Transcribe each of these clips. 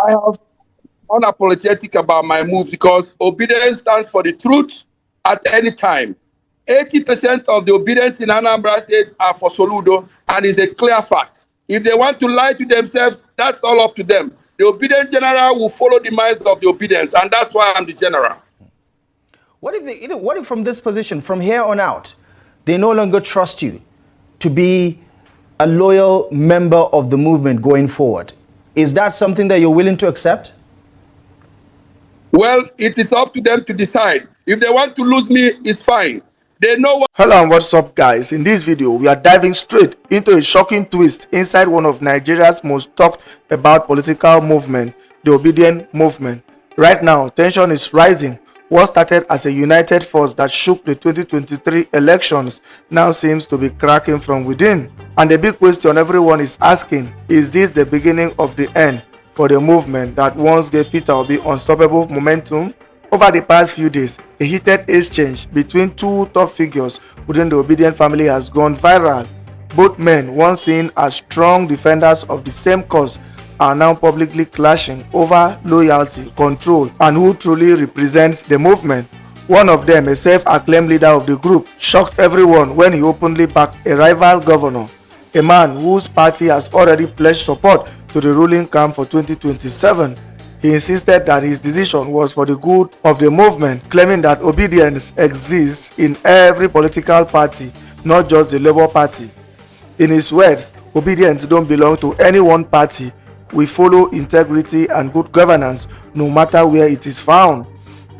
I have unapologetic about my move because obedience stands for the truth at any time. 80% of the obedience in Anambra State are for Soludo, and it's a clear fact. If they want to lie to themselves, that's all up to them. The obedient general will follow the minds of the obedience, and that's why I'm the general. What if what if from this position, from here on out, they no longer trust you to be a loyal member of the movement going forward? Is that something that you're willing to accept? Well, it is up to them to decide. If they want to lose me, it's fine. They know what. Hello and what's up, guys? In this video, we are diving straight into a shocking twist inside one of Nigeria's most talked about political movement, the Obidient Movement. Right now, tension is rising. What started as a united force that shook the 2023 elections now seems to be cracking from within. And the big question everyone is asking, is this the beginning of the end for the movement that once gave Peter Obi unstoppable momentum? Over the past few days, a heated exchange between two top figures within the Obidient family has gone viral. Both men, once seen as strong defenders of the same cause, are now publicly clashing over loyalty, control, and who truly represents the movement. One of them, a self-acclaimed leader of the group, shocked everyone when he openly backed a rival governor, a man whose party has already pledged support to the ruling camp for 2027. He insisted that his decision was for the good of the movement, claiming that obedience exists in every political party, not just the Labour Party. In his words, obedience don't belong to any one party. We follow integrity and good governance no matter where it is found.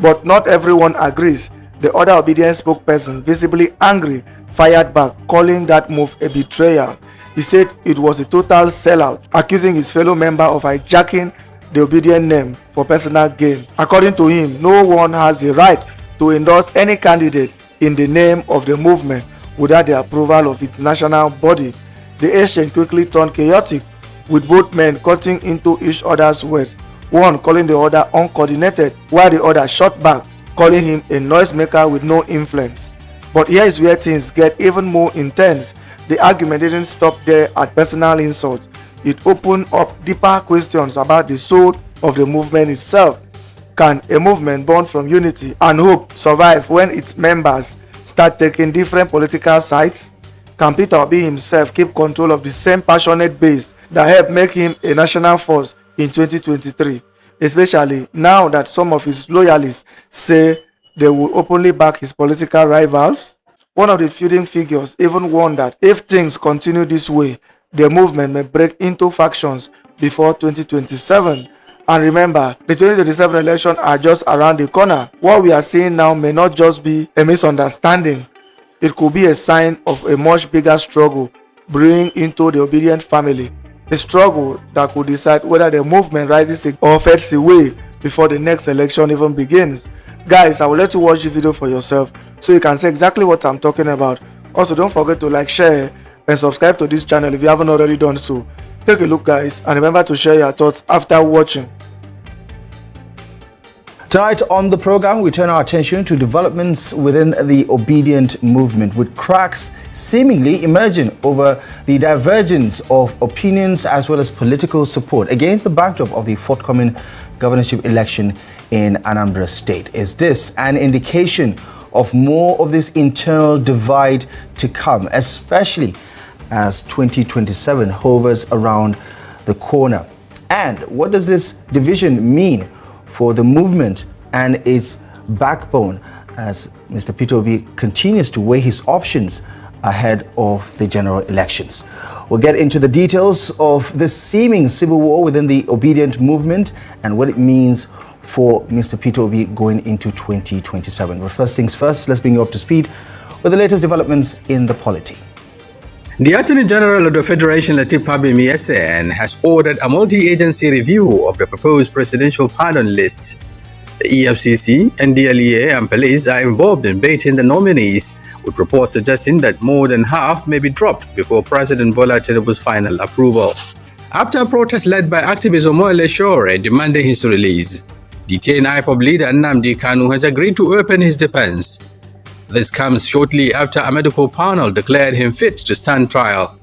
But not everyone agrees. The other obedience spokesperson, visibly angry, fired back, calling that move a betrayal. He said it was a total sellout, accusing his fellow member of hijacking the Obidient name for personal gain. According to him, no one has the right to endorse any candidate in the name of the movement without the approval of its national body. The exchange quickly turned chaotic, with both men cutting into each other's words, one calling the other uncoordinated, while the other shot back, calling him a noisemaker with no influence. But here is where things get even more intense. The argument didn't stop there at personal insults. It opened up deeper questions about the soul of the movement itself. Can a movement born from unity and hope survive when its members start taking different political sides? Can Peter Obi himself keep control of the same passionate base that helped make him a national force in 2023, especially now that some of his loyalists say they will openly back his political rivals? One of the feuding figures even warned that if things continue this way, the movement may break into factions before 2027. And remember, the 2027 elections are just around the corner. What we are seeing now may not just be a misunderstanding. It could be a sign of a much bigger struggle brewing into the Obidient family. A struggle that could decide whether the movement rises or fades away before the next election even begins. Guys, I will let you watch the video for yourself so you can see exactly what I'm talking about. Also, don't forget to like, share, and subscribe to this channel if you haven't already done so. Take a look, guys, and remember to share your thoughts after watching. Tonight on the program, we turn our attention to developments within the Obidient movement, with cracks seemingly emerging over the divergence of opinions as well as political support against the backdrop of the forthcoming governorship election in Anambra State. Is this an indication of more of this internal divide to come, especially as 2027 hovers around the corner? And what does this division mean for the movement and its backbone as Mr. Peter Obi continues to weigh his options ahead of the general elections? We'll get into the details of this seeming civil war within the Obidient movement and what it means for Mr. Peter Obi going into 2027. But first things first, let's bring you up to speed with the latest developments in the polity. The Attorney General of the Federation, Lateef Fagbemi, has ordered a multi-agency review of the proposed presidential pardon list. The EFCC, NDLEA and police are involved in baiting the nominees, with reports suggesting that more than half may be dropped before President Bola Tinubu's final approval. After a protest led by activist Omoyele Sowore demanding his release, detained IPOB leader Nnamdi Kanu has agreed to open his defense. This comes shortly after a medical panel declared him fit to stand trial.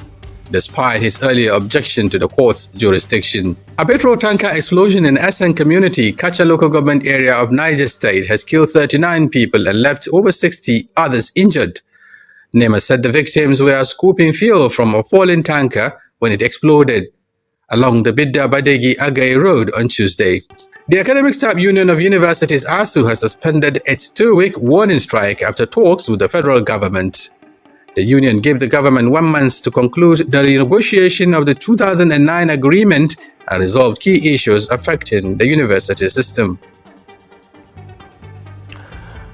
despite his earlier objection to the court's jurisdiction. A petrol tanker explosion in Essen community, Kacha local government area of Niger State, has killed 39 people and left over 60 others injured. NEMA said the victims were scooping fuel from a fallen tanker when it exploded along the Bidda Badegi Agai Road on Tuesday. The Academic Staff Union of Universities ASU has suspended its 2-week warning strike after talks with the federal government. The union gave the government 1 month to conclude the renegotiation of the 2009 agreement and resolve key issues affecting the university system.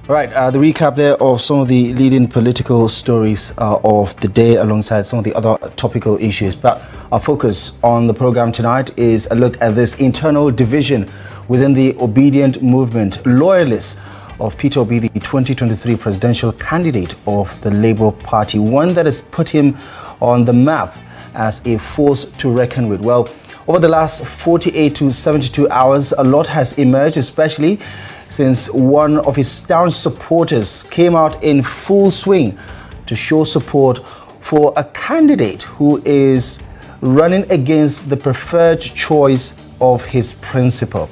Right, the recap there of some of the leading political stories of the day alongside some of the other topical issues. But our focus on the program tonight is a look at this internal division within the Obidient Movement. Loyalists of Peter Obi, the 2023 presidential candidate of the Labour Party, one that has put him on the map as a force to reckon with. Well, over the last 48 to 72 hours, a lot has emerged, especially since one of his staunch supporters came out in full swing to show support for a candidate who is running against the preferred choice of his principal.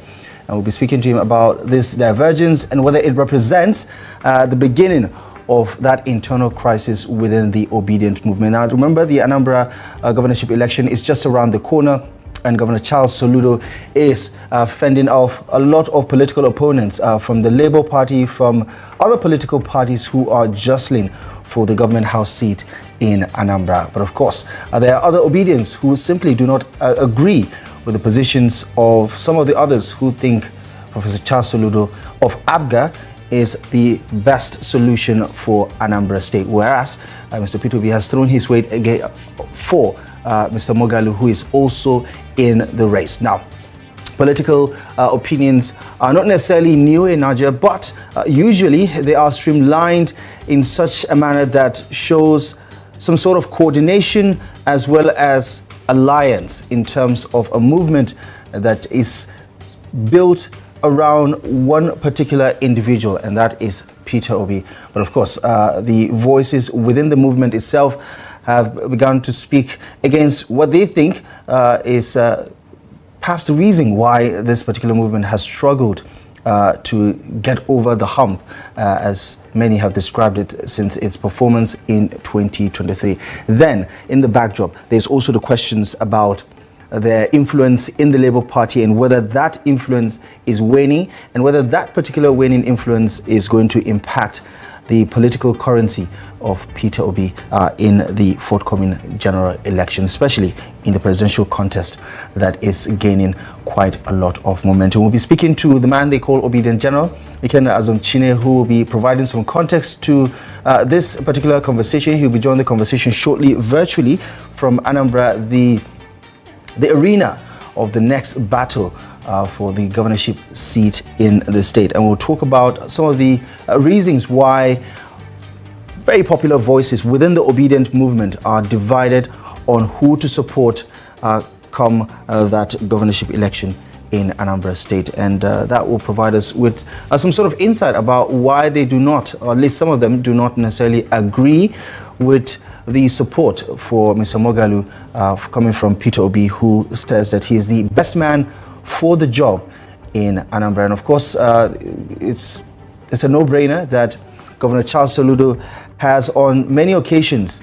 And we'll be speaking to him about this divergence and whether it represents the beginning of that internal crisis within the Obidient Movement. Now, remember, the Anambra governorship election is just around the corner, and Governor Charles Soludo is fending off a lot of political opponents from the Labour Party, from other political parties who are jostling for the government house seat in Anambra. But of course, there are other Obidients who simply do not agree with the positions of some of the others who think Professor Charles Soludo of ABGA is the best solution for Anambra State, whereas Mr. Peter Obi has thrown his weight again for Mr. Moghalu, who is also in the race. Now, political opinions are not necessarily new in Nigeria, but usually they are streamlined in such a manner that shows some sort of coordination as well as alliance in terms of a movement that is built around one particular individual, and that is Peter Obi. But of course, the voices within the movement itself have begun to speak against what they think is perhaps the reason why this particular movement has struggled to get over the hump, as many have described it, since its performance in 2023. Then, in the backdrop, there's also the questions about their influence in the Labour Party and whether that influence is waning and whether that particular waning influence is going to impact the political currency of Peter Obi in the forthcoming general election, especially in the presidential contest that is gaining quite a lot of momentum. We'll be speaking to the man they call Obidient General, Ikenna Azumchine, who will be providing some context to this particular conversation. He'll be joining the conversation shortly virtually from Anambra, the arena of the next battle for the governorship seat in the state. And we'll talk about some of the reasons why very popular voices within the Obidient Movement are divided on who to support come that governorship election in Anambra State. And that will provide us with some sort of insight about why they do not, or at least some of them do not necessarily agree with the support for Mr. Moghalu coming from Peter Obi, who says that he is the best man for the job in Anambra. And of course, it's a no-brainer that Governor Charles Soludo has on many occasions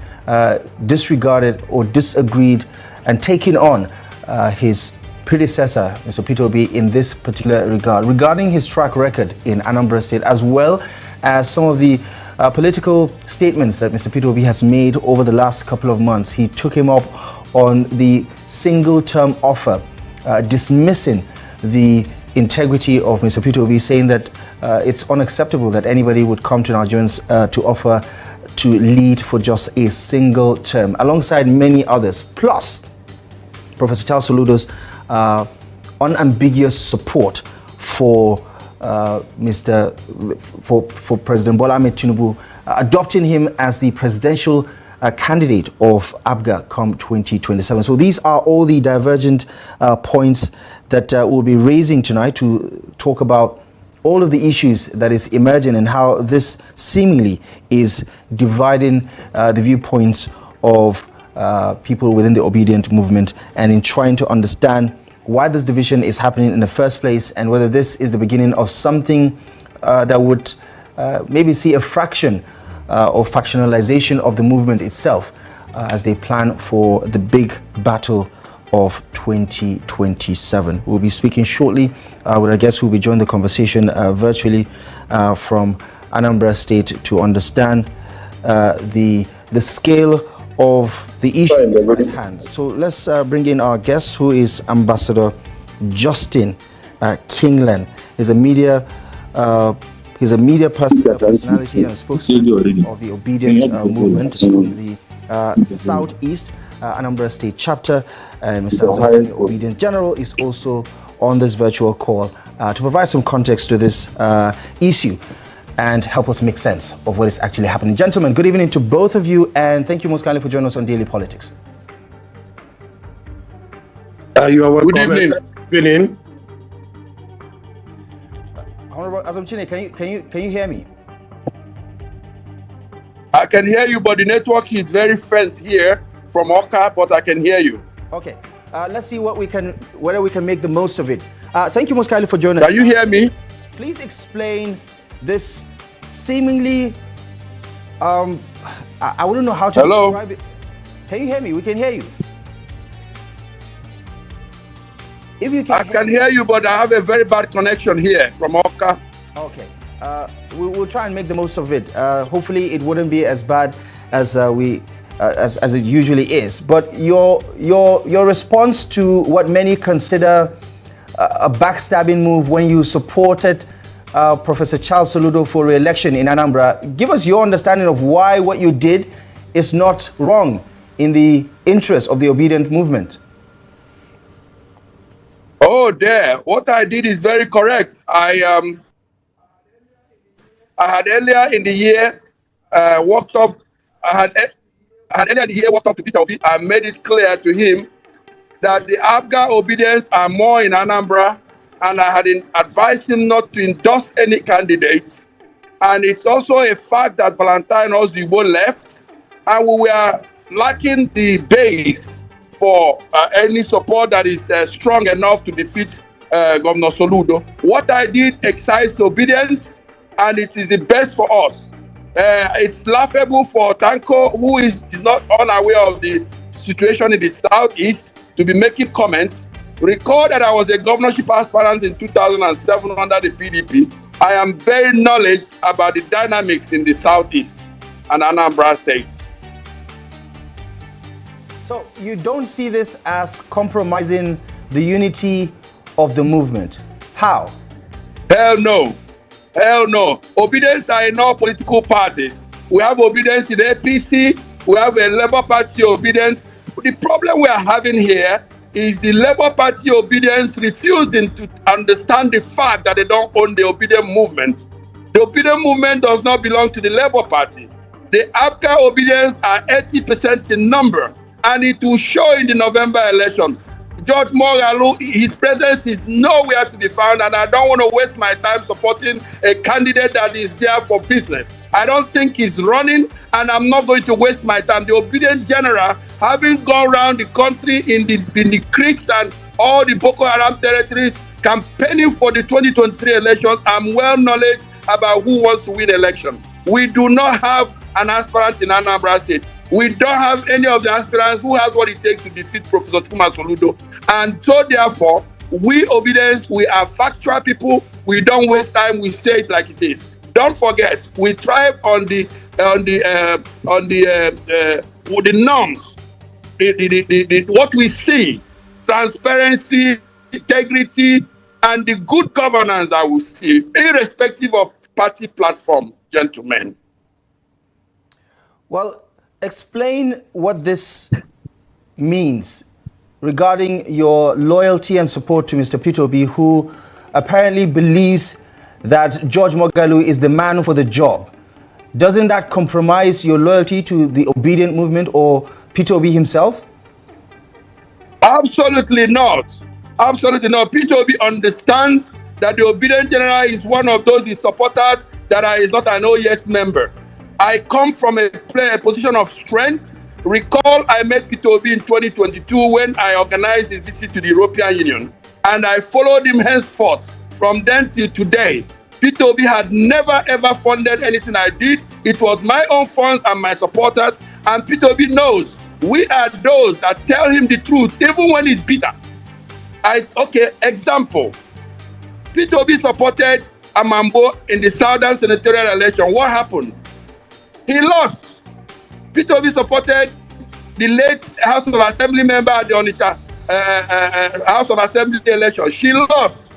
disregarded or disagreed and taken on his predecessor, Mr. Peter Obi, in this particular regard, regarding his track record in Anambra State, as well as some of the political statements that Mr. Peter Obi has made over the last couple of months. He took him up on the single-term offer, dismissing the integrity of Mr. Peter Obi, saying that it's unacceptable that anybody would come to Nigerians to offer to lead for just a single term, alongside many others. Plus, Professor Charles Soludo's unambiguous support for for President Bola Ahmed Tinubu, adopting him as the presidential candidate of ABGA come 2027. So these are all the divergent points that we'll be raising tonight to talk about all of the issues that is emerging and how this seemingly is dividing the viewpoints of people within the Obidient movement, and in trying to understand why this division is happening in the first place, and whether this is the beginning of something that would maybe see a fraction or factionalization of the movement itself as they plan for the big battle of 2027. We'll be speaking shortly with our guests who will be joining the conversation virtually from Anambra State to understand the scale of the issues at hand. So let's bring in our guest, who is Ambassador Justin Kingland. He's a media personality and spokesman of the Obidient Movement from the Southeast Anambra State chapter. Mr. Zokini, Obidient General, is also on this virtual call to provide some context to this issue and help us make sense of what is actually happening. Gentlemen, good evening to both of you, and thank you most kindly for joining us on Daily Politics. You are welcome. Good evening. Good evening. Honorable Azamchine, can you hear me? I can hear you, but the network is very faint here from Oka, but I can hear you. Okay. Let's see whether we can make the most of it. Thank you most kindly for joining us. Can you hear me? Please explain this seemingly, I wouldn't know how to describe it. Can you hear me? We can hear you. If you can I can hear you, but I have a very bad connection here from Oka. Okay. We'll try and make the most of it. Hopefully it wouldn't be as bad as as it usually is. But your response to what many consider a backstabbing move when you supported Professor Charles Soludo for re-election in Anambra, give us your understanding of why what you did is not wrong in the interest of the Obidient movement. Oh, there. What I did is very correct. I had earlier in the year walked up. I had earlier in the year walked up to Peter Obi and made it clear to him that the Abga Obidients are more in Anambra, and I had advised him not to endorse any candidates. And it's also a fact that Valentine Ozigbo left, and we were lacking the base for any support that is strong enough to defeat Governor Soludo. What I did excites obedience, and it is the best for us. It's laughable for Tanko, who is not unaware of the situation in the Southeast, to be making comments. Recall that I was a governorship aspirant in 2007 under the PDP. I am very knowledgeable about the dynamics in the Southeast and Anambra states. So you don't see this as compromising the unity of the movement? How? Hell no. Hell no. Obedience are in all political parties. We have obedience in the APC. We have a Labour Party obedience. The problem we are having here is the Labour Party obedience refusing to understand the fact that they don't own the Obidient movement. The Obidient movement does not belong to the Labour Party. The Abga obedience are 80% in number, and it will show in the November election. George Mogalu, his presence is nowhere to be found, and I don't want to waste my time supporting a candidate that is there for business. I don't think he's running, and I'm not going to waste my time. The Obidient General, having gone around the country in the creeks and all the Boko Haram territories, campaigning for the 2023 elections, I'm well knowledgeable about who wants to win election. We do not have an aspirant in Anambra State. We don't have any of the aspirants who has what it takes to defeat Professor Chuma Soludo. And so therefore, we Obidients, we are factual people. We don't waste time. We say it like it is. Don't forget, we thrive on the norms, what we see, transparency, integrity, and the good governance that we see, irrespective of party platform, gentlemen. Well, explain what this means regarding your loyalty and support to Mr. Peter Obi, who apparently believes that George Mogalu is the man for the job. Doesn't that compromise your loyalty to the Obidient movement or Peter Obi himself? Absolutely not. Absolutely not. Peter Obi understands that the Obidient General is one of those his supporters that is not an OES member. I come from a position of strength, Recall I met Peter Obi in 2022 when I organized his visit to the European Union, and I followed him henceforth. From then till today, Peter Obi had never ever funded anything I did. It was my own funds and my supporters, and Peter Obi knows we are those that tell him the truth, even when he's bitter. Example. Peter Obi supported Amambo in the Southern Senatorial election. What happened? He lost. Peter Obi supported the late House of Assembly member at the Onitsha House of Assembly election. She lost.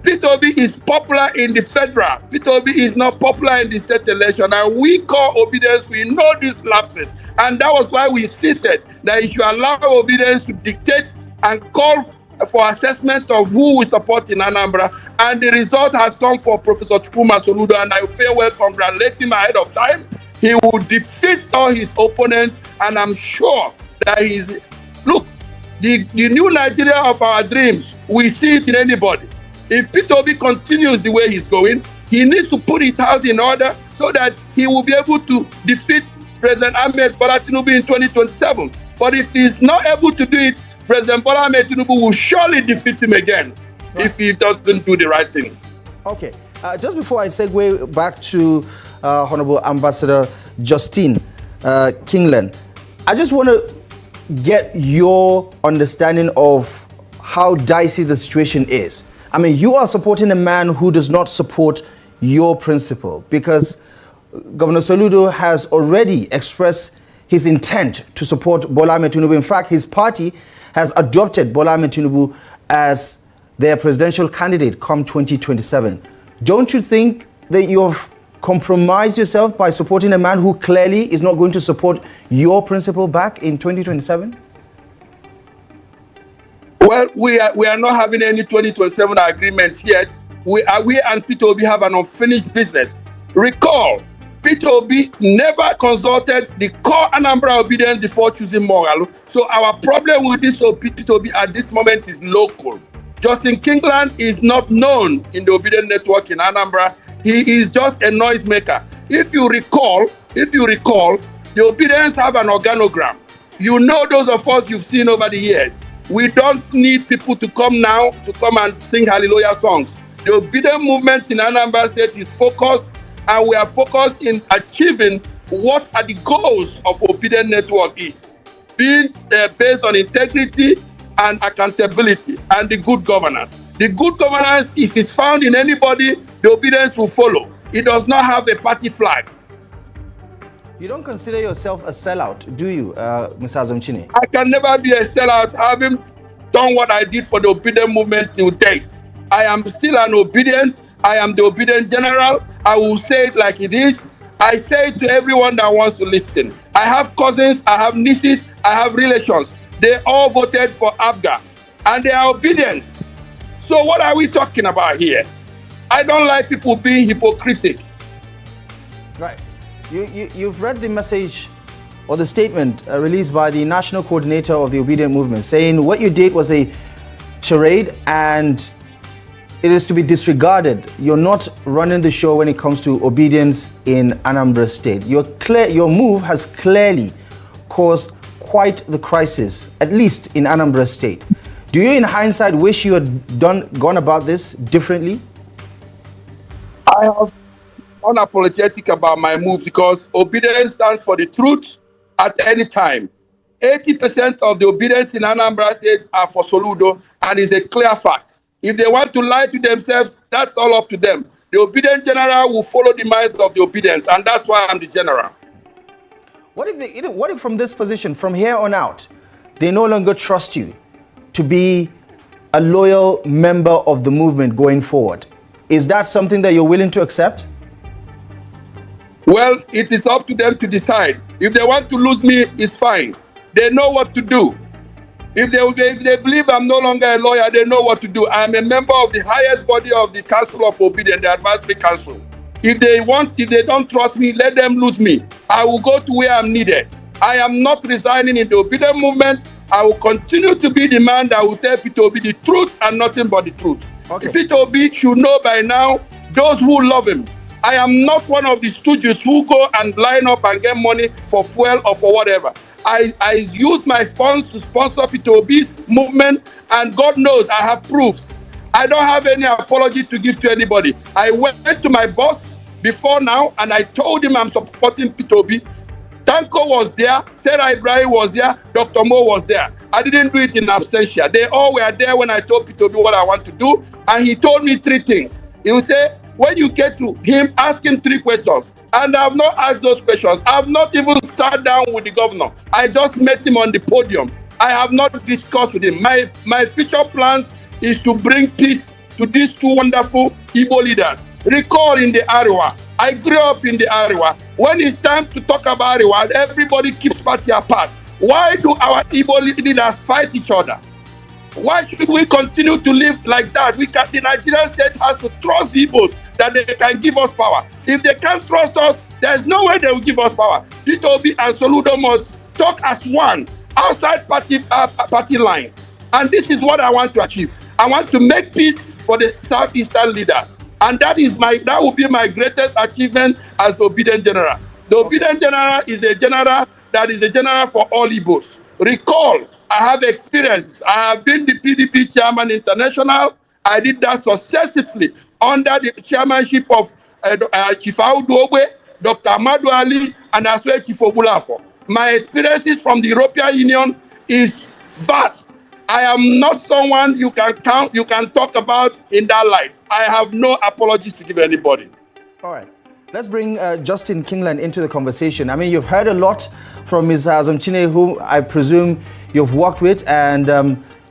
Peter Obi is popular in the federal. Peter Obi is not popular in the state election. And we call Obidients, we know these lapses. And that was why we insisted that you should allow Obidients to dictate and call for assessment of who we support in Anambra. And the result has come for Professor Chukwuma Soludo, and I feel well congratulate him ahead of time. He will defeat all his opponents, and I'm sure that the new Nigeria of our dreams, we see it in anybody. If Peter Obi continues the way he's going, he needs to put his house in order so that he will be able to defeat President Ahmed Bola Tinubu in 2027. But if he's not able to do it, President Bola Ahmed Tinubu will surely defeat him again if he doesn't do the right thing. Okay, just before I segue back to Honorable Ambassador Justine Kingland, I just want to get your understanding of how dicey the situation is. I mean, you are supporting a man who does not support your principle, because Governor Soludo has already expressed his intent to support Bola Ahmed Tinubu. In fact, his party has adopted Bola Ahmed Tinubu as their presidential candidate come 2027. Don't you think that you have compromised yourself by supporting a man who clearly is not going to support your principle back in 2027? Well, we are not having any 2027 agreements yet. We and Peter Obi have an unfinished business. Recall, Peter Obi never consulted the core Anambra Obidients before choosing Mogalu. So our problem with this Peter Obi at this moment is local. Justine Kingland is not known in the Obidient network in Anambra. He is just a noisemaker. If you recall, the Obidients have an organogram. You know those of us you've seen over the years. We don't need people to come and sing hallelujah songs. The Obidient movement in Anambra State is focused, and we are focused in achieving what are the goals of Obidient network is. Being based on integrity and accountability and the good governance. The good governance, if it's found in anybody, the Obidients will follow. It does not have a party flag. You don't consider yourself a sellout, do you, Mr. Azumchine? I can never be a sellout, having done what I did for the Obidient movement till date. I am still an Obidient. I am the Obidient General. I will say it like it is. I say it to everyone that wants to listen. I have cousins, I have nieces, I have relations. They all voted for Abga, and they are Obidients. So what are we talking about here? I don't like people being hypocritic. Right. You've read the message or the statement released by the national coordinator of the Obidient movement, saying what you did was a charade and it is to be disregarded. You're not running the show when it comes to obedience in Anambra State. Your move has clearly caused quite the crisis, at least in Anambra State. Do you, in hindsight, wish you had gone about this differently? I have unapologetic about my move because obedience stands for the truth at any time. 80% of the Obidients in Anambra State are for Soludo, and it's a clear fact. If they want to lie to themselves, that's all up to them. The Obidient General will follow the minds of the Obidients, and that's why I'm the General. What if from this position, from here on out, they no longer trust you to be a loyal member of the movement going forward? Is that something that you're willing to accept? Well, it is up to them to decide. If they want to lose me, it's fine. They know what to do. If they believe I'm no longer a lawyer, they know what to do. I'm a member of the highest body of the Council of Obedience, the Advisory Council. If they don't trust me, let them lose me. I will go to where I'm needed. I am not resigning in the Obidient movement. I will continue to be the man that will tell Peter Obi the truth and nothing but the truth. Okay. Peter Obi should know by now, those who love him. I am not one of the stooges who go and line up and get money for fuel or for whatever. I use my funds to sponsor Peter Obi's movement, and God knows I have proofs. I don't have any apology to give to anybody. I went to my boss before now, and I told him I'm supporting Peter Obi. Tanko was there, Sarah Ibrahim was there, Dr. Mo was there. I didn't do it in absentia. They all were there when I told Peter Obi what I want to do, and he told me 3 things. He would say, when you get to him, ask him 3 questions. And I have not asked those questions. I have not even sat down with the governor. I just met him on the podium. I have not discussed with him. My future plans is to bring peace to these 2 wonderful Igbo leaders. Recall in the Ariwa, I grew up in the Ariwa. When it's time to talk about Ariwa, everybody keeps party apart. Why do our Igbo leaders fight each other? Why should we continue to live like that? The Nigerian state has to trust the Igbos that they can give us power. If they can't trust us, there's no way they will give us power. Peter Obi and Soludo must talk as one, outside party lines. And this is what I want to achieve. I want to make peace for the Southeastern leaders. And that will be my greatest achievement as the Obidient General. The Obidient General is a general that is a general for all Igbos. Recall, I have experience. I have been the PDP chairman international. I did that successfully under the chairmanship of Chief Audu Ogbe, Dr. Amadu Ali, and as well Chief Obulafo. My experiences from the European Union is vast. I am not someone you can talk about in that light. I have no apologies to give anybody. All right. Let's bring Justin Kingland into the conversation. I mean, you've heard a lot from Ms. Azumchine, who I presume you've worked with, and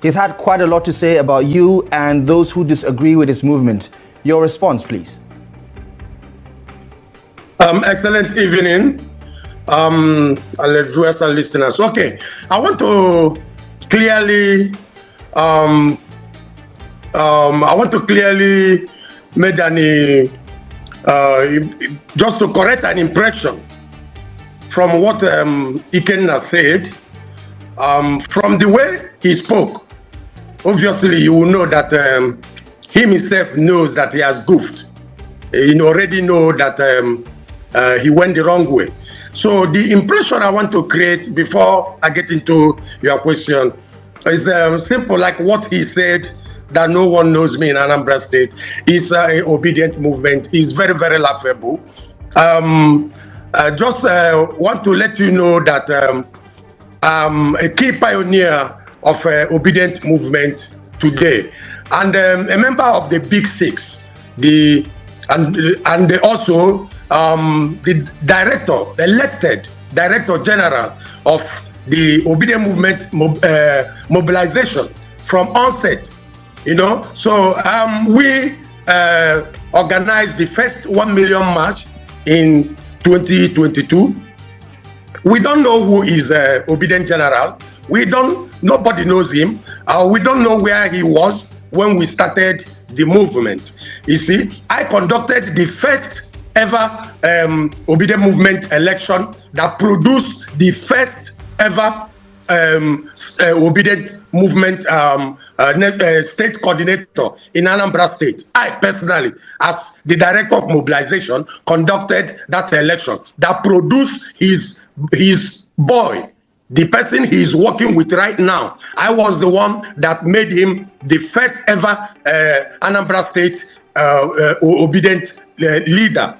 he's had quite a lot to say about you and those who disagree with his movement. Your response, please. Excellent evening, viewers and listeners. Okay, I want to clearly, make just to correct an impression from what Ikenna said. From the way he spoke, obviously you will know that he himself knows that he has goofed. He already know that he went the wrong way. So the impression I want to create before I get into your question is simple, like what he said, that no one knows me in Anambra State. Is an Obidient Movement. Is very, very laughable. I just want to let you know that a key pioneer of Obidient Movement today, and a member of the Big Six, and also the elected Director General of the Obidient Movement mobilization from onset. You know, so we organized the first 1 million march in 2022. We don't know who is Obidient General. Nobody knows him. We don't know where he was when we started the movement. You see, I conducted the first ever Obidient Movement election that produced the first ever Obidient Movement state coordinator in Anambra State. I personally, as the director of mobilization, conducted that election that produced his boy, the person he is working with right now. I was the one that made him the first ever Anambra State Obidient leader.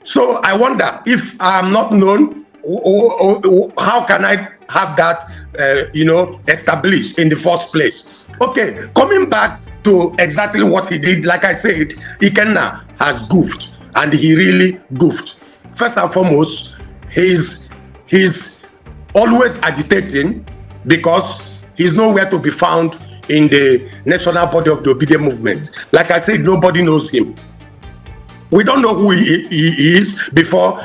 So I wonder, if I am not known, how can I have that established in the first place? Okay, coming back to exactly what he did, like I said, Ikenna has goofed, and he really goofed. First and foremost, he's always agitating because he's nowhere to be found in the national body of the Obidient Movement. Like I said, nobody knows him. We don't know who he is before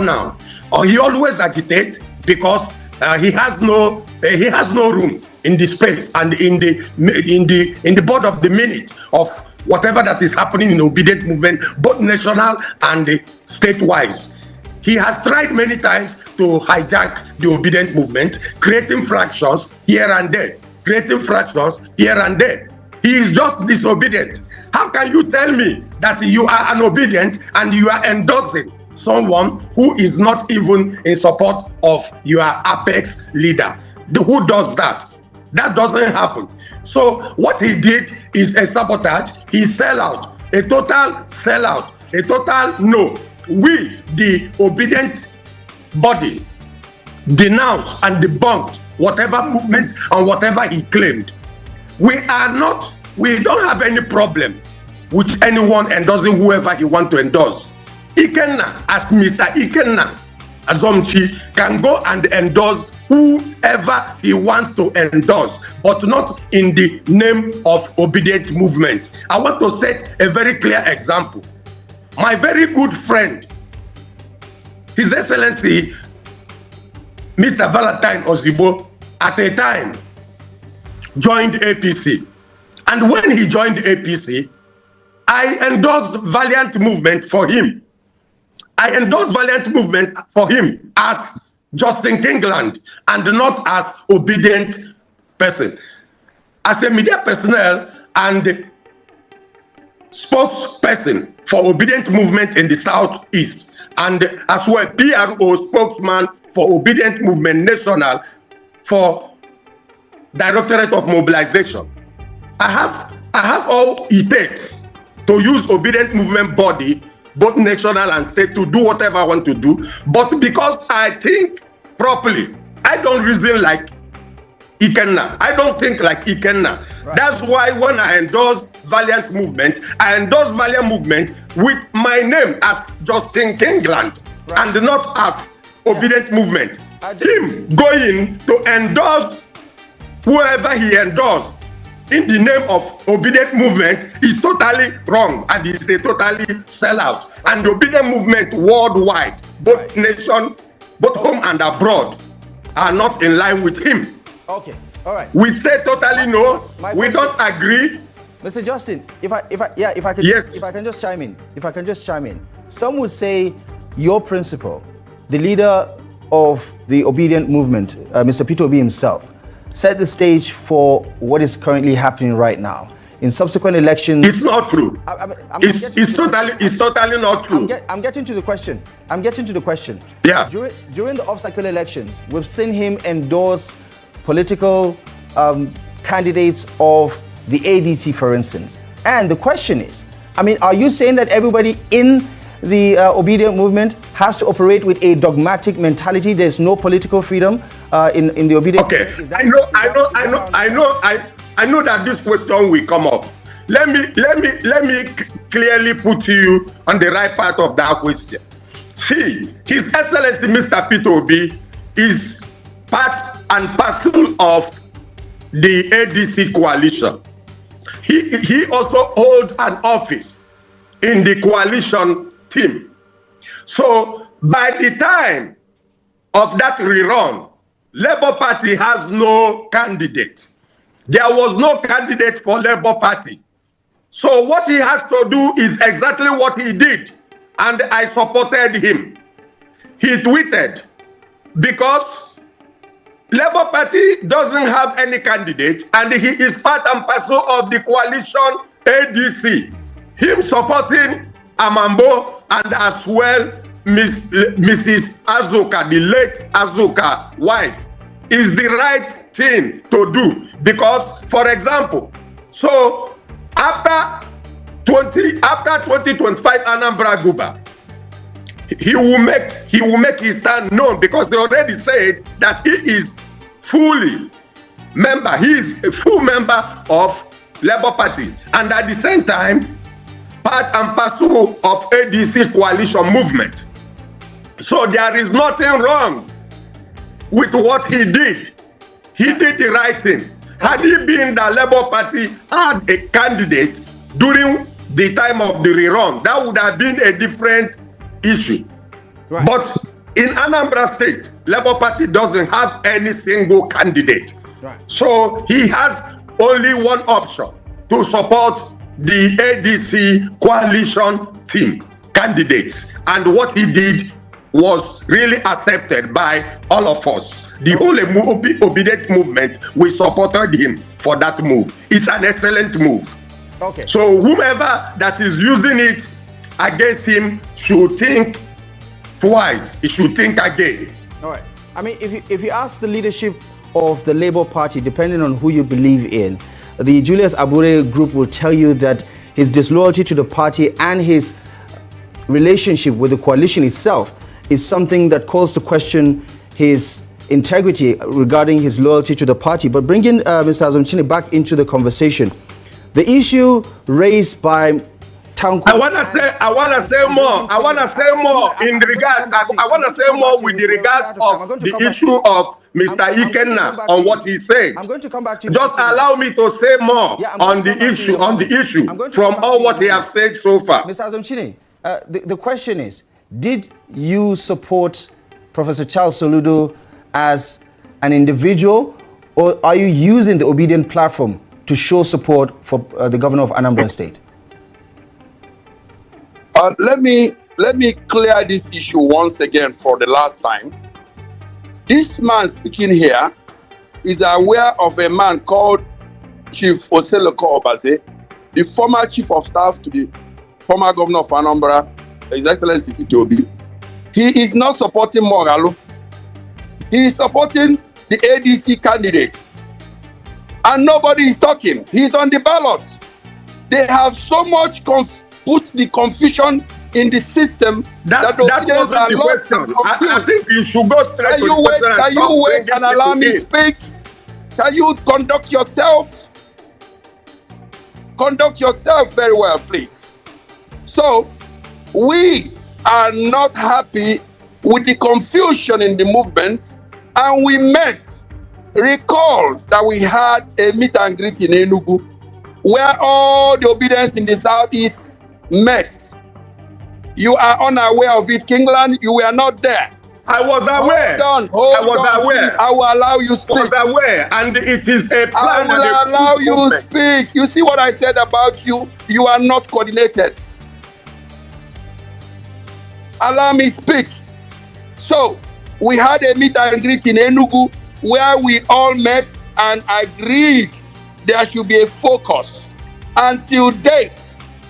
now. He always agitates because he has no room in the space and in the board of the minute of whatever that is happening in the Obidient Movement, both national and state-wise. He has tried many times to hijack the Obidient Movement, creating fractions here and there, He is just disobedient. How can you tell me that you are an Obidient and you are endorsing someone who is not even in support of your apex leader. Who does that? That doesn't happen. So what he did is a sabotage. He sell out, a total sellout, a total no. We, the obedient body, denounce and debunk whatever movement and whatever he claimed. We don't have any problem with anyone endorsing whoever he wants to endorse. Ikenna, as Mr. Ikenna Azomchi, can go and endorse whoever he wants to endorse, but not in the name of Obidient Movement. I want to set a very clear example. My very good friend, His Excellency, Mr. Valentine Ozigbo, at a time joined APC. And when he joined APC, I endorsed Valiant Movement for him. I endorsed Valiant Movement for him as Justin Kingland and not as obedient person. As a media personnel and spokesperson for Obidient Movement in the Southeast, and as well PRO spokesman for Obidient Movement National for Directorate of Mobilization, I have all it takes to use Obidient Movement body, both national and state, to do whatever I want to do. But because I think properly, I don't reason like Ikenna. I don't think like Ikenna. Right. That's why when I endorse Valiant Movement, I endorse Valiant Movement with my name as Justin Kingland, right, and not as Obidient Movement. Him going to endorse whoever he endorsed in the name of Obidient Movement is totally wrong, and is a totally sellout. And the Obidient Movement worldwide, both nations, both home and abroad, are not in line with him. Okay, all right. We say totally no. We don't agree. Mr. Justin, if I can just chime in. Some would say your principal, the leader of the Obidient Movement, Mr. Peter Obi himself, set the stage for what is currently happening right now. In subsequent elections, it's not true. It's totally not true. I'm getting to the question. Yeah. During the off-cycle elections, we've seen him endorse political candidates of the ADC, for instance. And the question is, are you saying that everybody in the Obidient Movement has to operate with a dogmatic mentality? There's no political freedom in the Obidient Movement? I know that this question will come up. Let me clearly put you on the right part of that question. See, His Excellency Mr. Peter Obi is part and parcel of the ADC coalition. He also holds an office in the coalition team. So by the time of that rerun, Labour Party has no candidate. There was no candidate for Labour Party. So what he has to do is exactly what he did, and I supported him. He tweeted, because Labour Party doesn't have any candidate and he is part and parcel of the coalition ADC. Him supporting Amambo and as well Mrs. Azuka, the late Azuka wife, is the right thing to do. Because, for example, so after 2025 Anambra Guba, he will make his stand known, because they already said that he is he is a full member of Labour Party, and at the same time part and parcel of ADC coalition movement. So there is nothing wrong with what he did. He did the right thing. Had he been the Labour Party had a candidate during the time of the rerun, that would have been a different issue. Right. But in Anambra State, Labour Party doesn't have any single candidate. Right. So he has only one option: to support the ADC coalition team candidates. And what he did was really accepted by all of us. The whole Obidient Movement, we supported him for that move. It's an excellent move. Okay. So whomever that is using it against him should think twice. He should think again. All right. I mean, if you ask the leadership of the Labour Party, depending on who you believe in, the Julius Abure group will tell you that his disloyalty to the party and his relationship with the coalition itself is something that calls to question his integrity regarding his loyalty to the party. But bringing Mr. Azumchini back into the conversation, the issue raised by Tanko. I want to say more. I want to say more in regards. I want to say more with the regards of the issue of Mr. Ikenna on what he's saying. I'm going to come back to you. Just allow me to say more on the issue from all what he has said so far. Mr. Azumchini, the question is, did you support Professor Charles Soludo as an individual, or are you using the Obidient platform to show support for the governor of Anambra State? Let me clear this issue once again for the last time. This man speaking here is aware of a man called Chief Oseloko Obaze, the former chief of staff to the former governor of Anambra, His Excellency Peter Obi. He is not supporting Moghalu. He is supporting the ADC candidates. And nobody is talking. He's on the ballot. They have so much put the confusion in the system that wasn't the question. I think you should go straight to the question. Can you wait and allow me to speak? Can you conduct yourself? Conduct yourself very well, please. So, we are not happy with the confusion in the movement, and we met. Recall that we had a meet and greet in Enugu, where all the Obidients in the southeast met. You are unaware of it, Kingland. You were not there. I was aware. Hold I was aware. I will allow you speak. I was aware, and it is a plan. I will allow you speak. You see what I said about you? You are not coordinated. Allow me speak. So, we had a meet and greet in Enugu where we all met and agreed there should be a focus. Until date,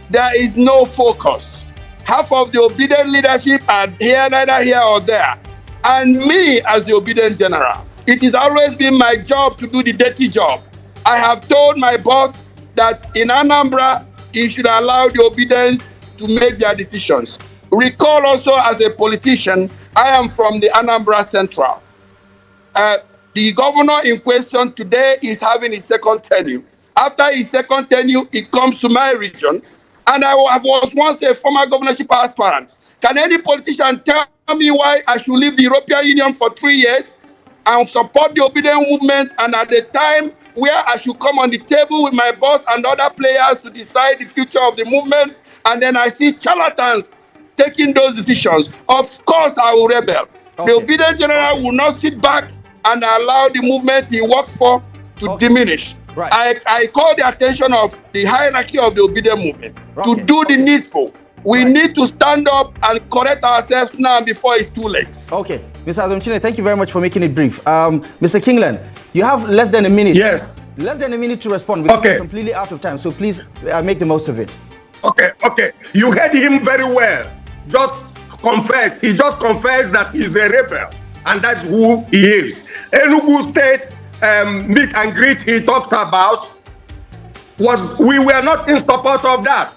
there is no focus. Half of the Obidient leadership are here, neither here or there. And me, as the Obidient General, it has always been my job to do the dirty job. I have told my boss that in Anambra, he should allow the Obidients to make their decisions. Recall also, as a politician, I am from the Anambra Central. The governor in question today is having his second tenure. After his second tenure, he comes to my region, and I was once a former governorship aspirant. Can any politician tell me why I should leave the European Union for 3 years and support the Obidient movement, and at the time where I should come on the table with my boss and other players to decide the future of the movement, and then I see charlatans taking those decisions? Of course I will rebel. Okay. The Obidient General will not sit back and allow the movement he worked for to diminish. Right. I call the attention of the hierarchy of the Obidient movement to do the needful. We need to stand up and correct ourselves now before it's too late. Okay. Mr. Azumchine, thank you very much for making it brief. Mr. Kingland, you have less than a minute. Yes. Less than a minute to respond because we're completely out of time. So please make the most of it. Okay. You heard him very well. Just confess. He just confessed that he's a rebel. And that's who he is. Enugu State meet and greet he talked about we were not in support of that.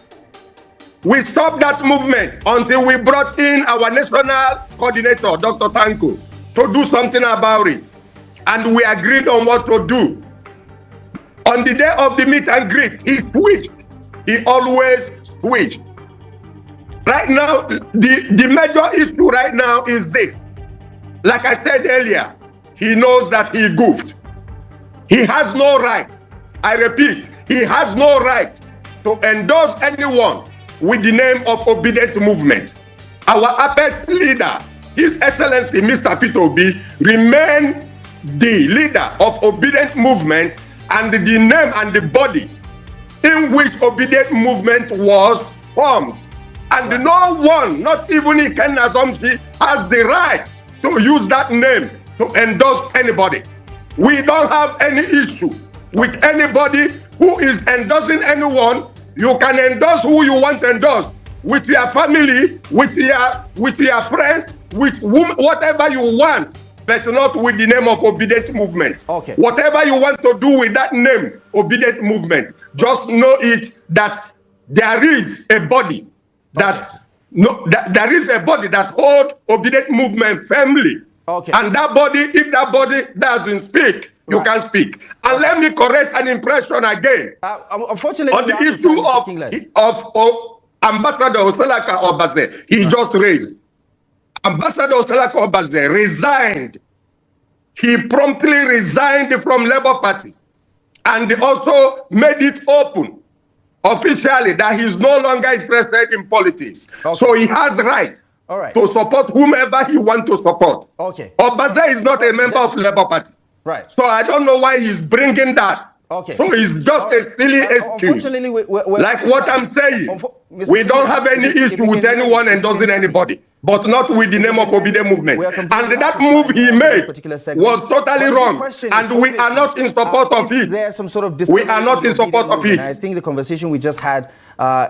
We stopped that movement until we brought in our national coordinator, Dr. Tanko, to do something about it. And we agreed on what to do. On the day of the meet and greet, he switched. He always switched. Right now, the major issue right now is this. Like I said earlier, he knows that he goofed. He has no right, I repeat, he has no right to endorse anyone with the name of Obidient Movement. Our apex leader, His Excellency Mr. Peter Obi, remain the leader of Obidient Movement and the name and the body in which Obidient Movement was formed. And no one, not even Ikenna Zomshi, has the right to use that name to endorse anybody. We don't have any issue with anybody who is endorsing anyone. You can endorse who you want to endorse with your family, with your friends, with whatever you want, but not with the name of Obidient Movement. Okay. Whatever you want to do with that name, Obidient Movement, just know it that there is a body that there is a body that holds Obidient Movement firmly. Okay. And that body, if that body doesn't speak, you can speak. And let me correct an impression again. Unfortunately, on the issue of Ambassador Oselaka Obaze, he just raised. Ambassador Oselaka Obaze resigned. He promptly resigned from Labour Party and also made it open officially that he's no longer interested in politics. Okay. So he has the right to support whomever he wants to support. Okay. Obaze is not a member of Labour Party. Right. So I don't know why he's bringing that. Okay. So it's just a silly excuse. Unfortunately, like what I'm saying, we don't have any issue with anyone endorsing anybody, but not with the name of Obidient Movement. And that move he made was totally wrong, and we are not in support of it. There's some sort of we are not in support of it. I think the conversation we just had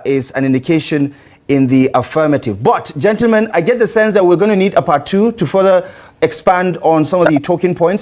is an indication in the affirmative. But gentlemen, I get the sense that we're going to need a part 2 to further expand on some of the talking points.